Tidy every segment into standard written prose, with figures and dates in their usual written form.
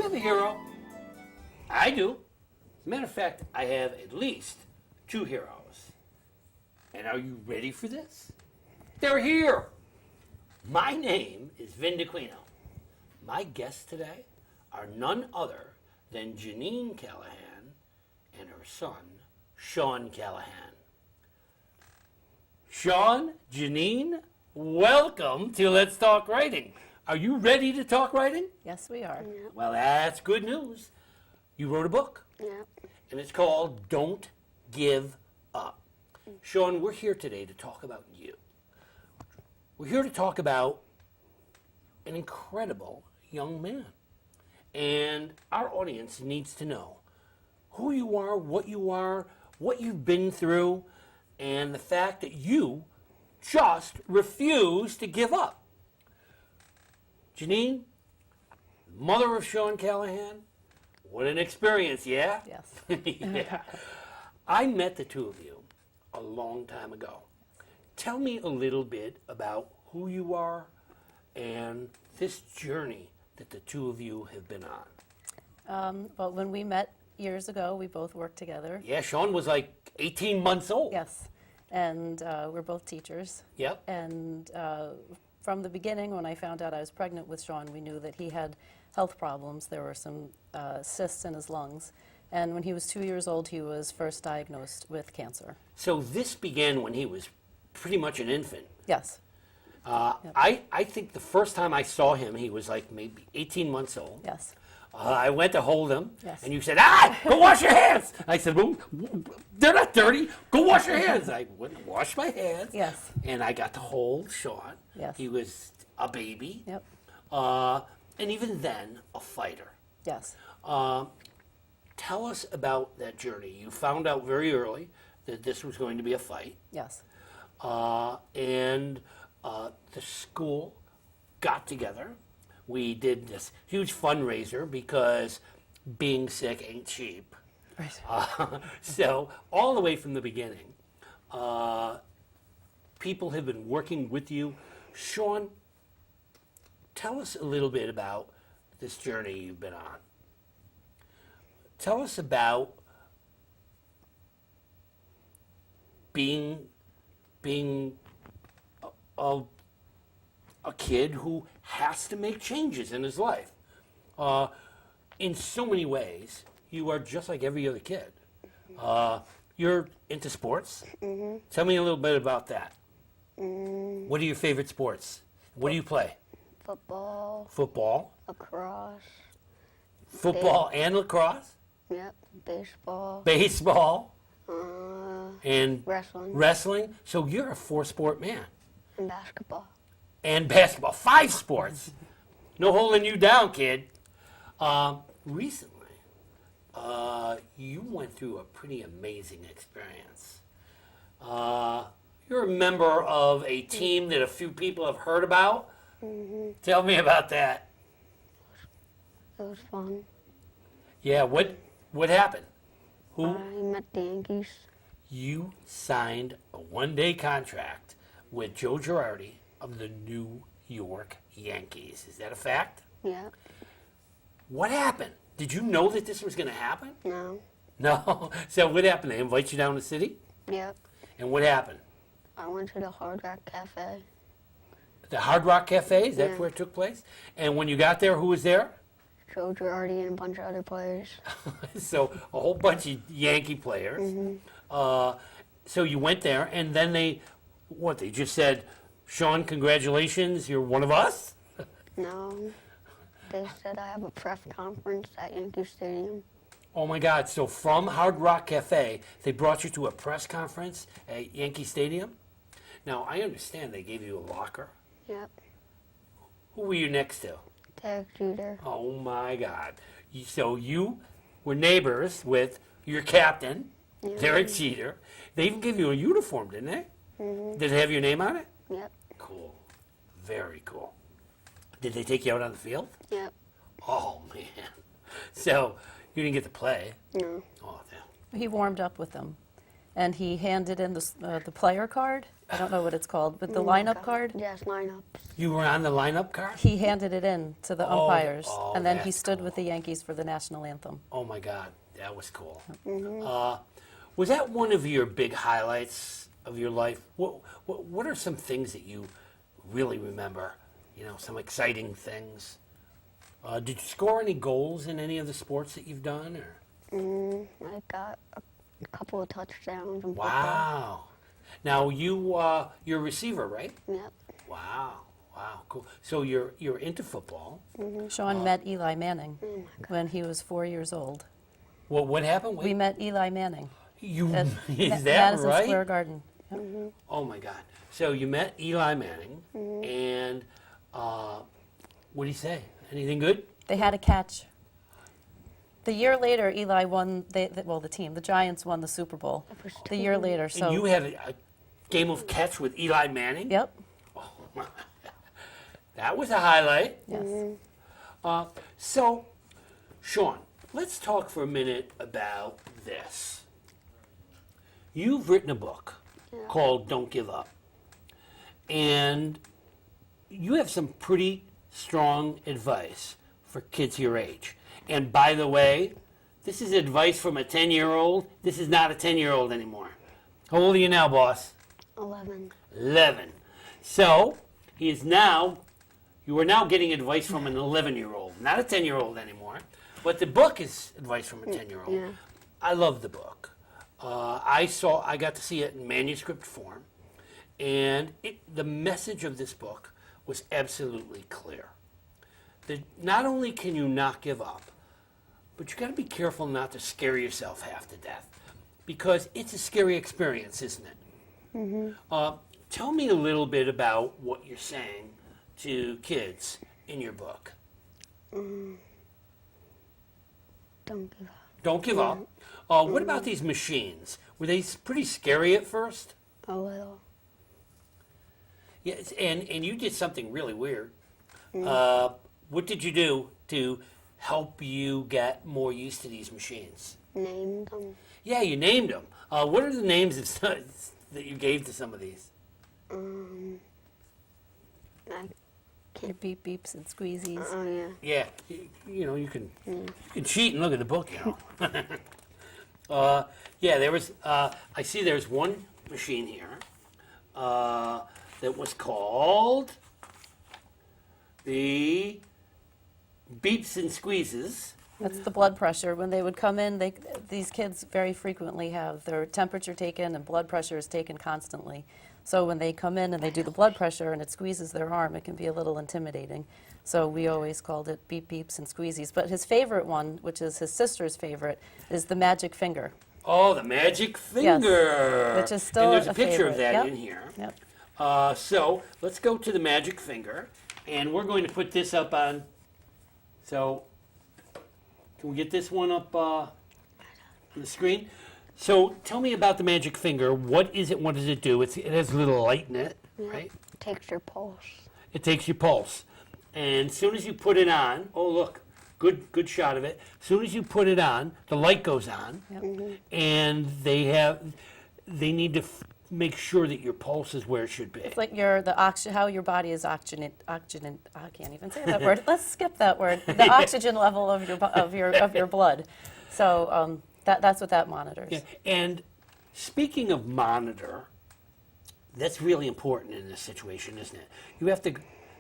have a hero. I do. As a matter of fact, I have at least 2 heroes. And are you ready for this? They're here. My name is Vin Dacquino. My guests today are none other than Janine Callahan and her son, Sean Callahan. Sean, Janine, welcome to Let's Talk Writing. Are you ready to talk writing? Yes, we are. Yeah. Well, that's good news. You wrote a book, Yeah. and it's called Don't Give Up. Sean, we're here today to talk about you. We're here to talk about an incredible young man. And our audience needs to know who you are, what you've been through, and the fact that you just refuse to give up. Janine, mother of Sean Callahan, what an experience, yeah? Yes. Yeah. I met the two of you a long time ago. Tell me a little bit about who you are and this journey that the two of you have been on. Well, when we met years ago, we both worked together. Yeah, Sean was like 18 months old. Yes. And we're both teachers. Yep. And from the beginning, when I found out I was pregnant with Sean, we knew that he had health problems. There were some cysts in his lungs. And when he was 2 years old, he was first diagnosed with cancer. So this began when he was pretty much an infant. Yes. I think the first time I saw him, he was like maybe 18 months old. Yes. I went to hold him, Yes. and you said, go wash your hands. I said, well, they're not dirty. Go wash your hands. I went and washed my hands. Yes. And I got to hold Sean. Yes. He was a baby. Yep. And even then, a fighter. Yes. Tell us about that journey. You found out very early that this was going to be a fight. Yes. And the school got together. We did this huge fundraiser because being sick ain't cheap. Right. So all the way from the beginning, people have been working with you. Sean, tell us a little bit about this journey you've been on. Tell us about being a kid who has to make changes in his life. In so many ways, you are just like every other kid. You're into sports. Mm-hmm. Tell me a little bit about that. What are your favorite sports? What do you play? Football, Football. lacrosse, Football and lacrosse. yep, baseball, Baseball and wrestling, wrestling. So you're a 4-sport man. and basketball. And basketball. 5 sports. No holding you down, kid. Recently, you went through a pretty amazing experience. You're a member of a team that a few people have heard about. Mm-hmm. Tell me about that. It was fun. Yeah, what happened? Who? I met the Yankees. You signed a 1-day contract with Joe Girardi of the New York Yankees. Is that a fact? Yep. What happened? Did you know that this was going to happen? No. No. So what happened? They invite you down to the city? Yep. And what happened? I went to the Hard Rock Cafe. The Hard Rock Cafe? Is that Yeah. where it took place? And when you got there, who was there? Joe Girardi and a bunch of other players. So a whole bunch of Yankee players. So you went there, and then they just said, Sean, congratulations, you're one of us? No. They said I have a press conference at Yankee Stadium. Oh my God, so from Hard Rock Cafe, they brought you to a press conference at Yankee Stadium? Now, I understand they gave you a locker. Yep. Who were you next to? Derek Jeter. Oh my God. So you were neighbors with your captain, Yeah. Derek Jeter. They even gave you a uniform, didn't they? Did it have your name on it? Yep. Cool. Very cool. Did they take you out on the field? Yep. Oh, man. So you didn't get to play. No. Oh, damn. He warmed up with them. and he handed in the player card. I don't know what it's called, but the Oh my lineup God. card. Yes, lineups. You were on the lineup card? He handed it in to the Oh, umpires, oh, and then he that's stood with cool. the Yankees for the national anthem. Oh my God, that was cool. Was that one of your big highlights of your life? What are some things that you really remember? You know, some exciting things. Did you score any goals in any of the sports that you've done? Or? I got a couple of touchdowns in football. Wow. Now you're a receiver, right? Yep. Wow. Wow. Cool. So you're into football. Sean met Eli Manning when he was 4 years old. Well, what happened? We met Eli Manning You at is that Madison right? Square Garden. Yep. Oh my God! So you met Eli Manning, and what did he say? Anything good? They had a catch. The year later, Eli won. The Giants won the Super Bowl. was The year later, so And you had a game of catch with Eli Manning. yep, That was a highlight. yes. So, Sean, let's talk for a minute about this. You've written a book called Don't Give Up. And you have some pretty strong advice for kids your age. And by the way, this is advice from a 10-year-old. This is not a 10-year-old anymore. How old are you now, boss? 11. 11. So, you are now getting advice from an 11-year-old, not a 10-year-old anymore. But the book is advice from a 10-year-old. Yeah. I love the book. I got to see it in manuscript form, and the message of this book was absolutely clear. That not only can you not give up, but you got to be careful not to scare yourself half to death, because it's a scary experience, isn't it? Tell me a little bit about what you're saying to kids in your book. Don't give up. Don't give up. What about these machines? Were they pretty scary at first? A little. Yes, and you did something really weird. What did you do to help you get more used to these machines? Name them. Yeah, you named them. What are the names of that you gave to some of these? Your beep beeps and squeezies. Oh, yeah. Yeah, you can cheat and look at the book, Yeah, there was. I see. There's one machine here that was called the beeps and squeezes. That's the blood pressure. When they would come in, these kids very frequently have their temperature taken and blood pressure is taken constantly. So when they come in and they do the blood pressure and it squeezes their arm, it can be a little intimidating. So we always called it beep beeps and squeezies. But his favorite one, which is his sister's favorite, is the magic finger. Oh, the magic finger. Which is still and there's a a picture of favorite. that Yep. in here. Yep. So let's go to the magic finger, and we're going to put this up on. So can we get this one up on the screen? So tell me about the magic finger. What is it? What does it do? It has a little light in it, right? Takes your pulse. It takes your pulse, and as soon as you put it on, oh look, good shot of it. As soon as you put it on, the light goes on, and they need to make sure that your pulse is where it should be. It's like how your body is oxygen. I can't even say that word. Let's skip that word. The oxygen level of your blood. So that's what that monitors. Yeah. And speaking of monitor, that's really important in this situation, isn't it? You have to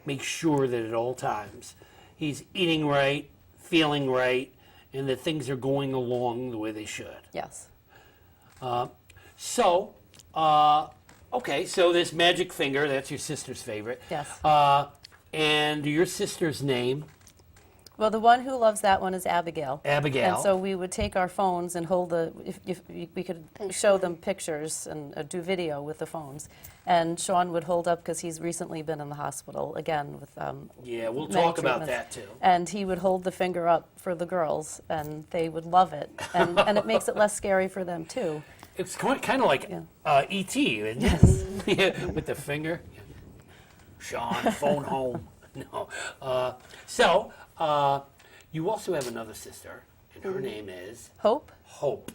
make sure that at all times he's eating right, feeling right, and that things are going along the way they should. Yes. Okay, so this magic finger, that's your sister's favorite. Yes. And your sister's name? Well, the one who loves that one is Abigail. Abigail. And so we would take our phones and hold if we could show them pictures and do video with the phones. And Sean would hold up, because he's recently been in the hospital again with Yeah, we'll many talk about treatments. that too. And he would hold the finger up for the girls, and they would love it. And it makes it less scary for them too. It's kind of like Yeah. E.T., isn't it? Yeah, with the finger. Sean, phone home. No. You also have another sister, and her name is Hope? Hope,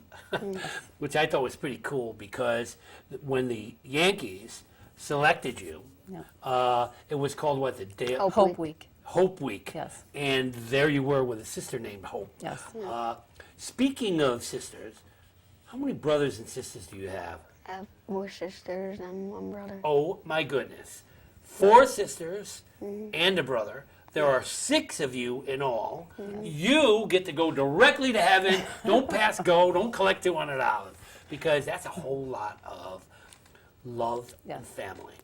which I thought was pretty cool because when the Yankees selected you, Yeah. it was called what, the day Hope Hope Week. Week. Hope Week. Yes. And there you were with a sister named Hope. Yes. Speaking of sisters, how many brothers and sisters do you have? I have 4 sisters and 1 brother. Oh my goodness. 4 sisters and a brother. There are 6 of you in all. You get to go directly to heaven. Don't pass go. Don't collect $200 because that's a whole lot of love and Yes. family.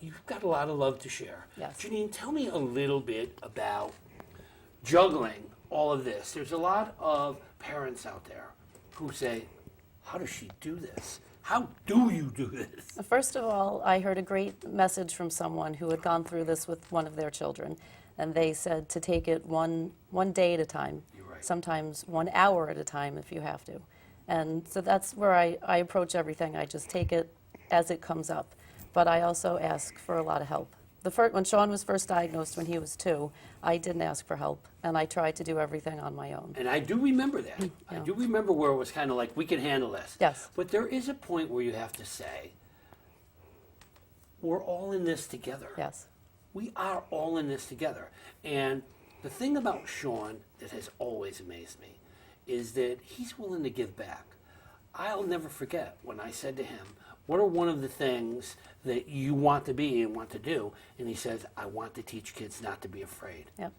You've got a lot of love to share. Yes. Janine, tell me a little bit about juggling all of this. There's a lot of parents out there who say, how does she do this? How do you do this? First of all, I heard a great message from someone who had gone through this with one of their children, and they said to take it one day at a time, You're right. sometimes 1 hour at a time if you have to. And so that's where I approach everything. I just take it as it comes up. But I also ask for a lot of help. When Sean was first diagnosed when he was 2, I didn't ask for help, and I tried to do everything on my own. And I do remember that. I do remember where it was kind of like, we can handle this. Yes. But there is a point where you have to say, we're all in this together. Yes. We are all in this together. And the thing about Sean that has always amazed me is that he's willing to give back. I'll never forget when I said to him, what are one of the things that you want to be and want to do? And he says, I want to teach kids not to be afraid. Yep.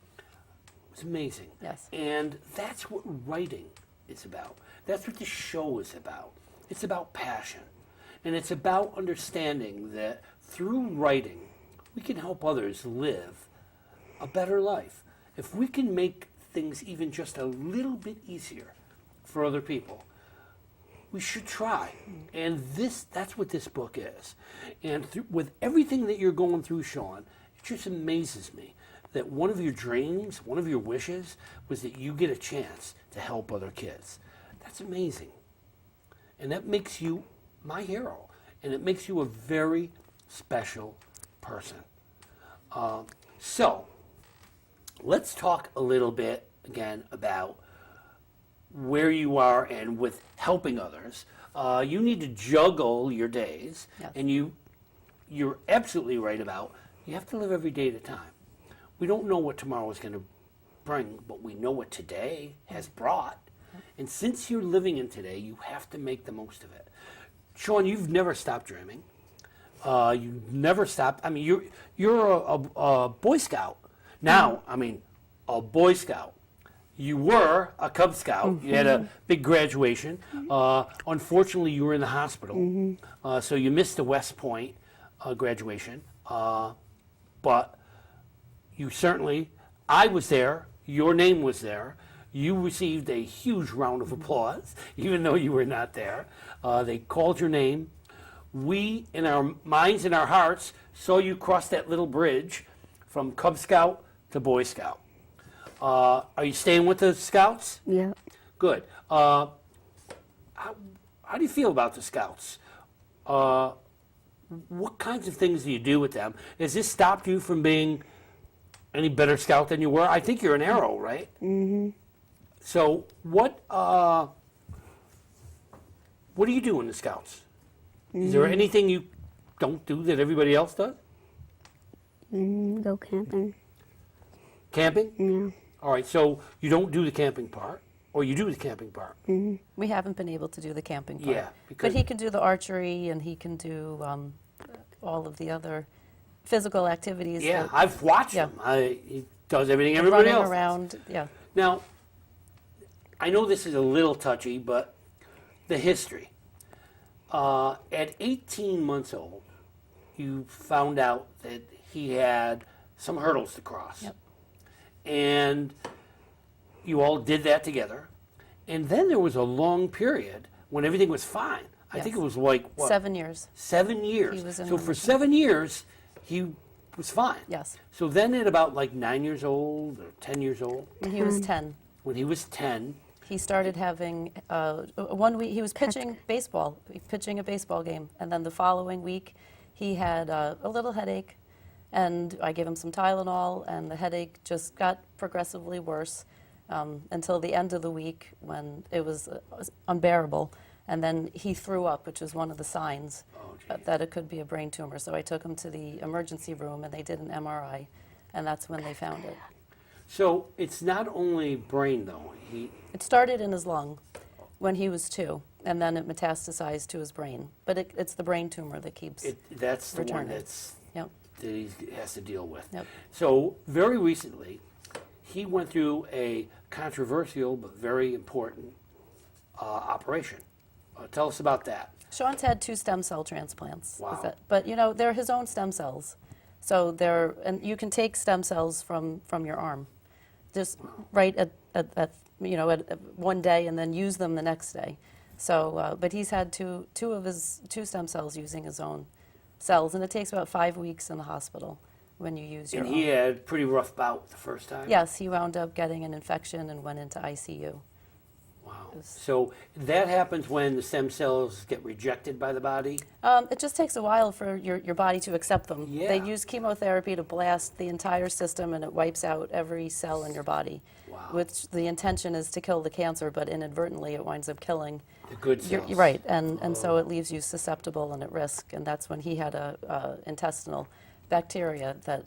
It's amazing. Yes. And that's what writing is about. That's what the show is about. It's about passion. And it's about understanding that through writing, we can help others live a better life. If we can make things even just a little bit easier for other people, we should try. And that's what this book is. And with everything that you're going through, Sean, it just amazes me that one of your dreams, one of your wishes, was that you get a chance to help other kids. That's amazing. And that makes you my hero. And it makes you a very special person. So, let's talk a little bit again about where you are and with helping others. You need to juggle your days, Yes. and you're absolutely right about you have to live every day at a time. We don't know what tomorrow is going to bring, but we know what today has brought. And since you're living in today, you have to make the most of it. Sean, you've never stopped dreaming. You never stopped. I mean, you're a Boy Scout now. I mean, a Boy Scout. You were a Cub Scout. You had a big graduation. Unfortunately, you were in the hospital, so you missed the West Point graduation. But you certainly, I was there. Your name was there. You received a huge round of applause, even though you were not there. They called your name. We, in our minds and our hearts, saw you cross that little bridge from Cub Scout to Boy Scout. Are you staying with the Scouts? Yeah. Good. How do you feel about the Scouts? What kinds of things do you do with them? Has this stopped you from being any better Scout than you were? I think you're an Arrow, right? Mm-hmm. So what do you do in the Scouts? Is there anything you don't do that everybody else does? Go camping. Camping? Yeah. All right, so you don't do the camping part, or you do the camping part? We haven't been able to do the camping part. Yeah, because- But he can do the archery, and he can do all of the other physical activities. Yeah, that- I've watched Yeah. him. He does everything everybody running else does. around. Yeah. Now, I know this is a little touchy, but the history. At 18 months old, you found out that he had some hurdles to cross. Yep. And you all did that together. And then there was a long period when everything was fine. I think Yes. it was like, what? 7 years. 7 years. He was in So for remission. 7 years, he was fine. Yes. So then at about like 9 years old or 10 years old, When he was 10, when he was 10, he started having 1 week. He was pitching baseball, pitching a baseball game, and then the following week, he had a little headache, and I gave him some Tylenol, and the headache just got progressively worse. until the end of the week when it was unbearable. And then he threw up, which was one of the signs that it could be a brain tumor. So I took him to the emergency room, and they did an MRI, and that's when they found it. So it's not only brain, though. It started in his lung when he was 2, and then it metastasized to his brain. But it's the brain tumor that keeps That's the one returning. that he has to deal with. Yep. So very recently, he went through a controversial but very important operation. Tell us about that. Sean's had 2 stem cell transplants. Wow. But they're his own stem cells. So and you can take stem cells from your arm, just right at one day and then use them the next day. So, but he's had two of his 2 stem cells using his own cells, and it takes about 5 weeks in the hospital when you use your And own. he had a pretty rough bout the first time? Yes, he wound up getting an infection and went into ICU. Wow. So that happens when the stem cells get rejected by the body? It just takes a while for your body to accept them. Yeah. They use chemotherapy to blast the entire system, and it wipes out every cell in your body. Wow. Which the intention is to kill the cancer, but inadvertently it winds up killing. The good cells. You're right, and so it leaves you susceptible and at risk, and that's when he had a intestinal bacteria that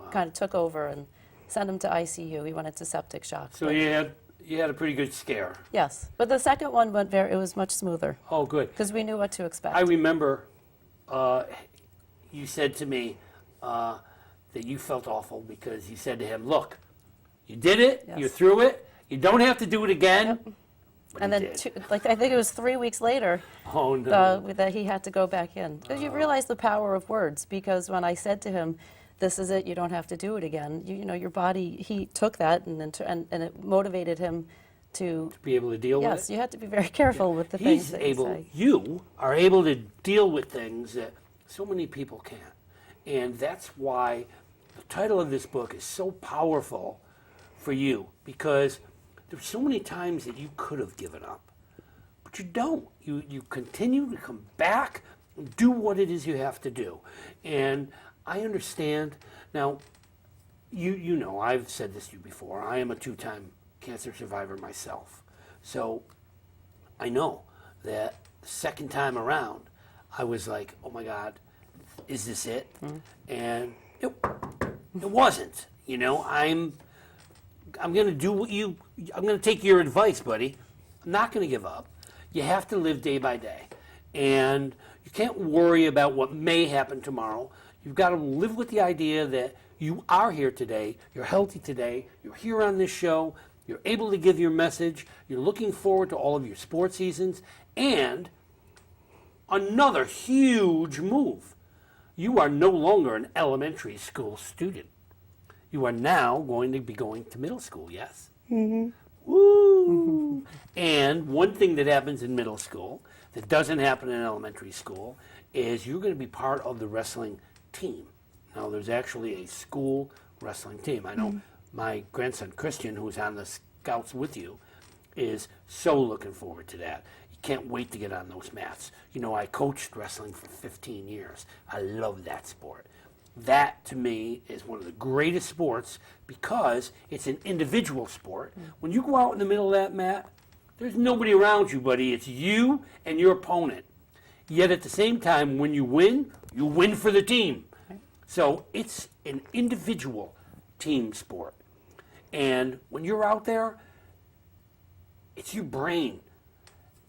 kind of took over and sent him to ICU. He went into septic shock. So you had a pretty good scare. Yes, but the second one it was much smoother Oh, good. because we knew what to expect. I remember you said to me that you felt awful because you said to him, look, you did it, Yes. you're through it, you don't have to do it again. But and he then, did. I think it was 3 weeks later Oh, no. that he had to go back in. Because you realize the power of words, because when I said to him, this is it, you don't have to do it again, your body, he took that and it motivated him to Be able to deal with it. yes, you have to be very careful with the things He's that able, you say. you are able to deal with things that so many people can't. And that's why the title of this book is so powerful for you, because there's so many times that you could have given up, but you don't. You continue to come back and do what it is you have to do. And I understand. Now, you know, I've said this to you before, I am a 2-time cancer survivor myself. So I know that the second time around, I was like, oh my God, is this it? And it wasn't. I'm going to do I'm going to take your advice, buddy. I'm not going to give up. You have to live day by day. And you can't worry about what may happen tomorrow. You've got to live with the idea that you are here today, you're healthy today, you're here on this show, you're able to give your message, you're looking forward to all of your sports seasons, and another huge move. You are no longer an elementary school student. You are now going to be going to middle school, yes? Mm-hmm. Woo! And one thing that happens in middle school that doesn't happen in elementary school is you're going to be part of the wrestling team. Now, there's actually a school wrestling team. I know my grandson, Christian, who's on the Scouts with you, is so looking forward to that. He can't wait to get on those mats. I coached wrestling for 15 years. I love that sport. That, to me, is one of the greatest sports because it's an individual sport. When you go out in the middle of that mat, there's nobody around you, buddy. It's you and your opponent. Yet at the same time, when you win for the team. So it's an individual team sport. And when you're out there, it's your brain,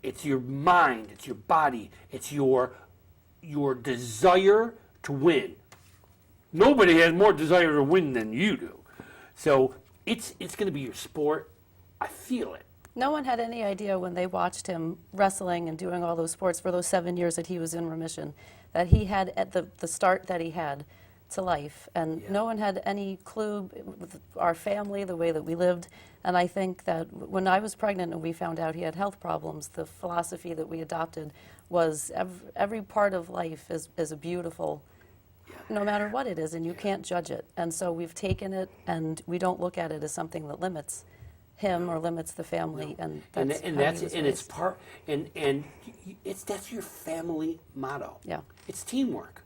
it's your mind, it's your body, it's your desire to win. Nobody has more desire to win than you do. So it's going to be your sport. I feel it. No one had any idea when they watched him wrestling and doing all those sports for those 7 years that he was in remission, that he had at the start that he had to life. And no one had any clue with our family, the way that we lived. And I think that when I was pregnant and we found out he had health problems, the philosophy that we adopted was every part of life is a beautiful, no matter what it is, and you can't judge it. And so we've taken it, and we don't look at it as something that limits him or limits the family. And that's it's part that's your family motto. Yeah. It's teamwork.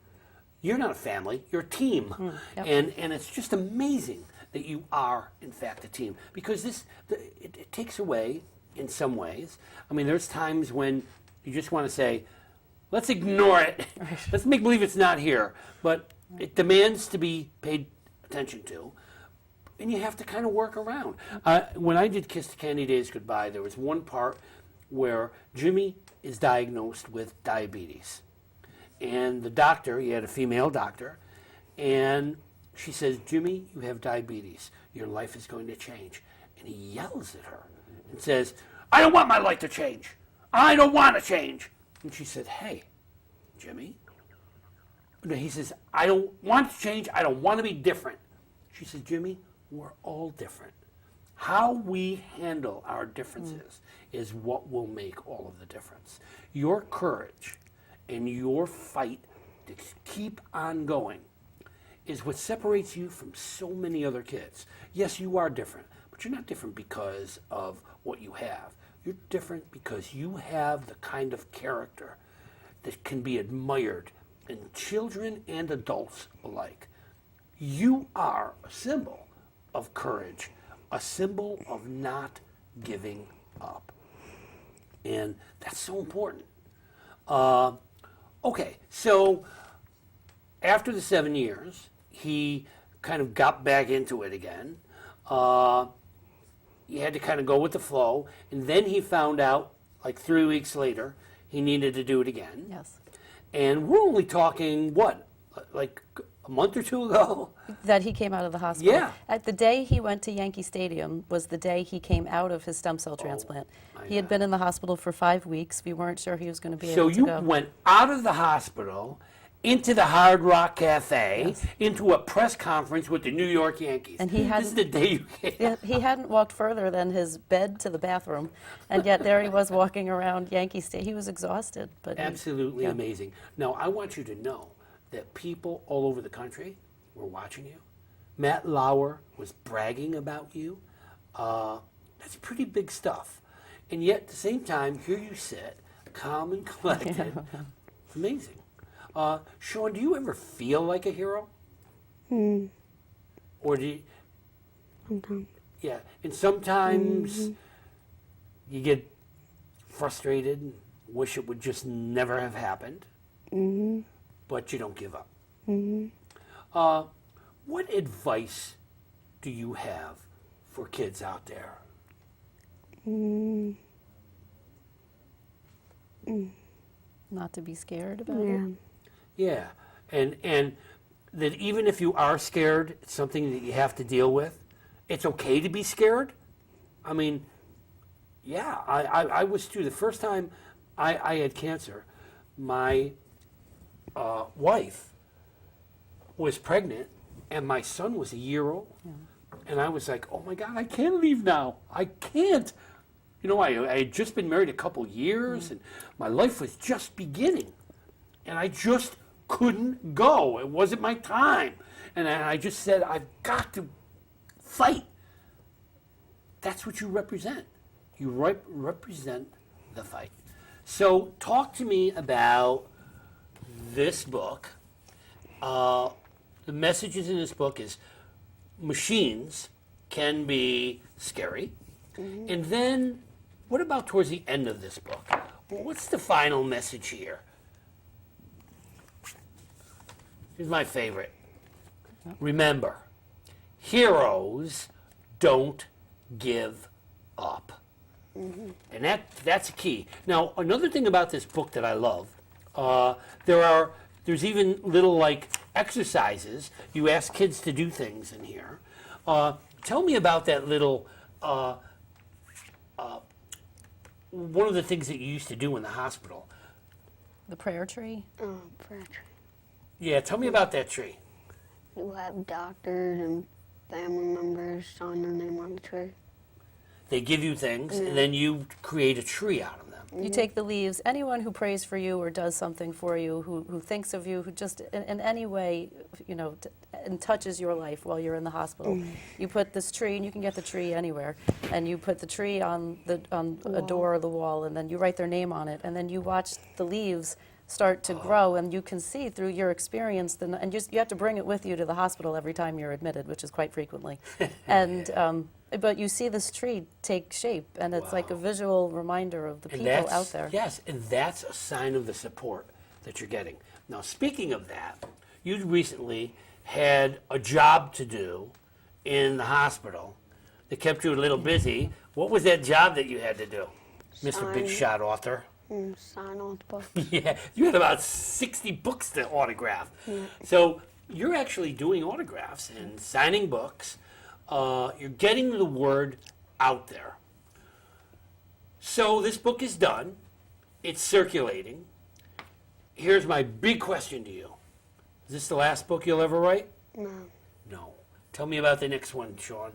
You're not a family, you're a team. Yep. And it's just amazing that you are, in fact, a team. Because it takes away, in some ways. I mean, there's times when you just want to say, let's ignore it. Let's make believe it's not here. But it demands to be paid attention to. And you have to kind of work around. When I did Kiss the Candy Days Goodbye, there was one part where Jimmy is diagnosed with diabetes. And the doctor, he had a female doctor, and she says, Jimmy, you have diabetes. Your life is going to change. And he yells at her and says, I don't want my life to change. I don't want to change. And she said, hey, Jimmy. No, he says, I don't want to change. I don't want to be different. She said, Jimmy, we're all different. How we handle our differences is what will make all of the difference. Your courage and your fight to keep on going is what separates you from so many other kids. Yes, you are different, but you're not different because of what you have. You're different because you have the kind of character that can be admired in children and adults alike. You are a symbol of courage, a symbol of not giving up. And that's so important. Okay, so after the 7 years, he kind of got back into it again. He had to kind of go with the flow. And then he found out, like 3 weeks later, he needed to do it again. Yes. And we're only talking, what, like a month or two ago? That he came out of the hospital. Yeah. At the day he went to Yankee Stadium was the day he came out of his stem cell transplant. my He had God. been in the hospital for 5 weeks. We weren't sure he was going to be So able to you go. went out of the hospital into the Hard Rock Cafe, Yes. into a press conference with the New York Yankees. And he This is the day you came. Yeah, he hadn't walked further than his bed to the bathroom, and yet there he was walking around Yankee Stadium. He was exhausted, but Absolutely yeah. amazing. Now, I want you to know that people all over the country were watching you. Matt Lauer was bragging about you. That's pretty big stuff. And yet, at the same time, here you sit, calm and collected. It's amazing. Sean, do you ever feel like a hero? Or do you, Sometimes. yeah, and sometimes you get frustrated and wish it would just never have happened, but you don't give up. What advice do you have for kids out there? Not to be scared about Yeah. it. Yeah, and that even if you are scared, it's something that you have to deal with. It's okay to be scared. I mean, yeah, I was too. The first time I had cancer, my wife was pregnant, and my son was a year old. And I was like, oh my God, I can't leave now. I can't. You know, I had just been married a couple years, and my life was just beginning. And I just couldn't go. It wasn't my time. And I just said, I've got to fight. That's what you represent. You represent the fight. So talk to me about this book. The messages in this book is machines can be scary. And then what about towards the end of this book? What's the final message here? Here's my favorite. Remember, heroes don't give up. And that's key. Now, another thing about this book that I love, there's even little like exercises. You ask kids to do things in here. Tell me about that little, one of the things that you used to do in the hospital. The prayer tree. Oh, prayer tree. Yeah, tell me about that tree. You have doctors and family members sign their name on the tree. They give you things, and then you create a tree out of them. You take the leaves. Anyone who prays for you or does something for you, who thinks of you, who just in any way, you know, and touches your life while you're in the hospital. You put this tree, and you can get the tree anywhere, and you put the tree on a door or the wall, and then you write their name on it, and then you watch the leaves start to grow, and you can see through your experience, and you have to bring it with you to the hospital every time you're admitted, which is quite frequently. And but you see this tree take shape, and it's like a visual reminder of the And people out there. Yes, and that's a sign of the support that you're getting. Now, speaking of that, you recently had a job to do in the hospital that kept you a little busy. What was that job that you had to do, Mr. Big Shot author? Sign all the books. Yeah, you had about 60 books to autograph. So you're actually doing autographs and signing books. You're getting the word out there. So this book is done. It's circulating. Here's my big question to you. Is this the last book you'll ever write? No. No. Tell me about the next one, Sean.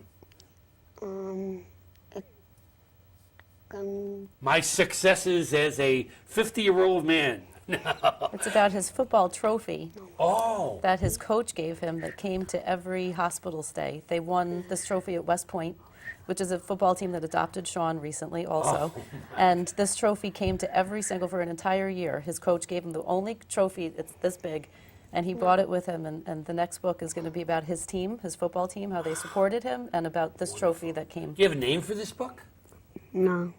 My successes as a 50-year-old man. It's about his football trophy Oh. that his coach gave him that came to every hospital stay. They won this trophy at West Point, which is a football team that adopted Sean recently also. And this trophy came to every single, for an entire year. His coach gave him the only trophy, it's this big, and he brought it with him. And the next book is going to be about his team, his football team, how they supported him, and about this trophy that came. Do you have a name for this book? No.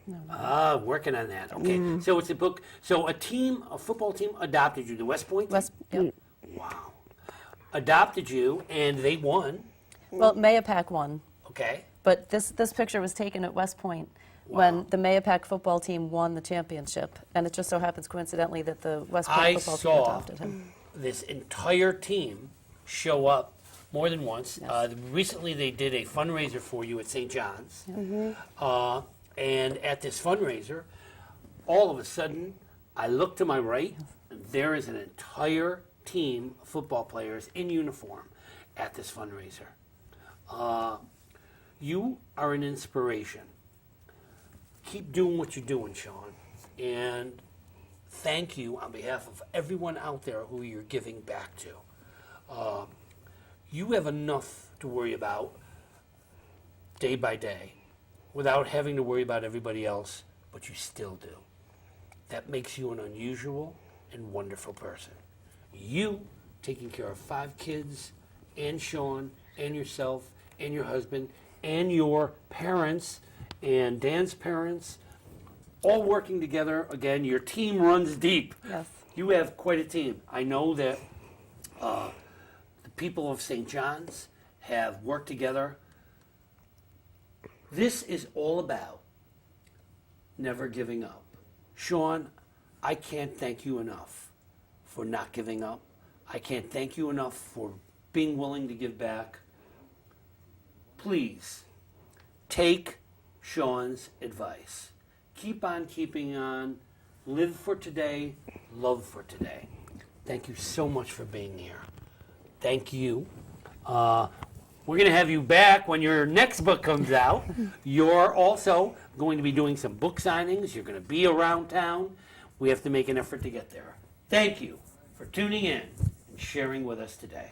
Working on that. Okay. So it's a book. So a football team adopted you, the West Point team? Yep. Wow. Adopted you, and they won. Well, Mayapack won. Okay. But this picture was taken at West Point when the Mayapack football team won the championship. And it just so happens coincidentally that the West Point I football team saw adopted him. this entire team show up more than once. Yes. Recently, they did a fundraiser for you at St. John's. And at this fundraiser, all of a sudden, I look to my right, and there is an entire team of football players in uniform at this fundraiser. You are an inspiration. Keep doing what you're doing, Sean. And thank you on behalf of everyone out there who you're giving back to. You have enough to worry about day by day without having to worry about everybody else, but you still do. That makes you an unusual and wonderful person. You taking care of 5 kids, and Sean, and yourself, and your husband, and your parents, and Dan's parents, all working together. Again, your team runs deep. Yes. You have quite a team. I know that the people of St. John's have worked together. This is all about never giving up. Sean, I can't thank you enough for not giving up. I can't thank you enough for being willing to give back. Please, take Sean's advice. Keep on keeping on. Live for today. Love for today. Thank you so much for being here. Thank you. We're going to have you back when your next book comes out. You're also going to be doing some book signings. You're going to be around town. We have to make an effort to get there. Thank you for tuning in and sharing with us today.